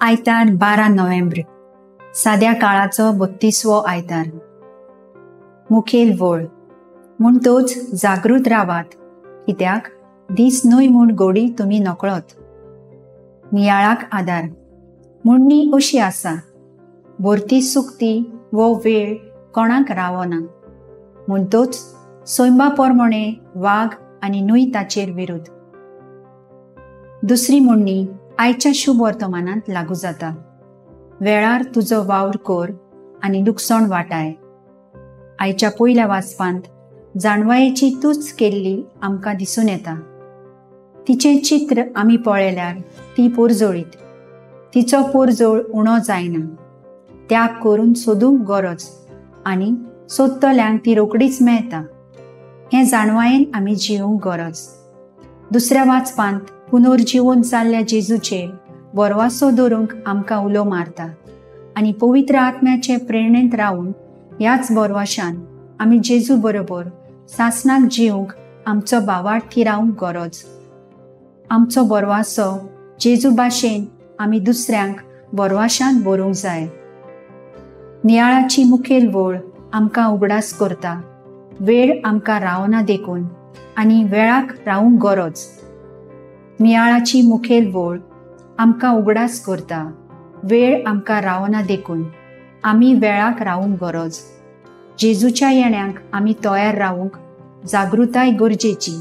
आयतार 12 नोव्हेंबर साद्या काळाचो 32वो आयतार. मुखेल वळ म्हूण तोच जागृत रावात, कित्याक दीस न्हय म्हूण गोडी तुमी नकळत. नियाळाक आदार म्हणणी अशी आसा, भरती सुकती वो वेळ कोणाक रावना. म्हूण तोच सोयंबा पोरमणे वाग आनी न्हय ताचेर विरुद्ध. दुसरी म्हणणी आयच्या शुभ वर्तमानांत लागू जाता. वेळार तुजो वावर कर आनी लुकसाण वाटाय. आयच्या पयल्या वाचपांत जाणवायेची तूच केल्ली आमकां दिसून येता. तिचें चित्र आमी पळयल्यार ती पोरजोळीत. तिचो पोरजोळ उणो जायना. त्याग करून सोदूंक गरज आनी सोदतल्यांक ती रोकडीच मेळटा. हें जाणवायेन आमी जिवूंक गरज. दुसऱ्या वाचपांत पुनर्जिवून जाल्ल्या जेजूचेर बरवासो दवरूंक आमकां उलो मारता आनी पवित्र आत्म्याचे प्रेरणेंत रावून ह्याच बरवाशान आमी जेजू बरोबर सासणाक जिवूंक आमचो बावार्थ थिरावंक गरज. आमचो बरवासो जेजू भाशेन आमी दुसऱ्यांक बरवाशान बरोवंक जाय. नियाळाची मुखेल वळ आमकां उगडास करता. वेळ आमकां रावना देखून आनी वेळाक रावूंक गरज. नियाळाची मुखेल वळ आमकां उगडास करता. वेळ आमकां रावना देखून आमी वेळाक रावूंक गरज. जेजूच्या येण्याक आमी तयार रावूंक जागृताय गरजेची.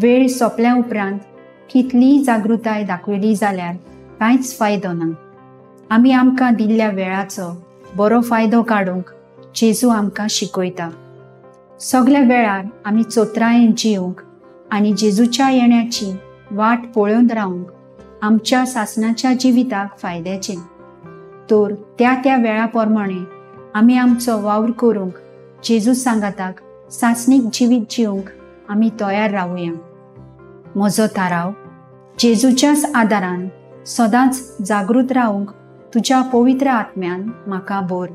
वेळ सोंपल्या उपरांत कितलीय जागृताय दाखयली जाल्यार कांयच फायदो ना. आमी आमकां दिल्ल्या वेळाचो बरो फायदो काडूंक जेजू आमकां शिकयता. सगल्या वेळार आमी चोत्रायेन जिवंक आनी जेजूच्या येण्याची वाट पळोवन रावंक आमच्या सासणाच्या जिविताक फायद्याचें. तर त्या वेळा प्रमाणे आमी आमचो वावर करूंक जेजू सांगाताक सासणीक जिवीत जिवंक आमी तयार रावुया. म्हजो थाराव, जेजूच्याच आदारान सदांच जागृत रावंक तुज्या पवित्र आत्म्यान म्हाका भर.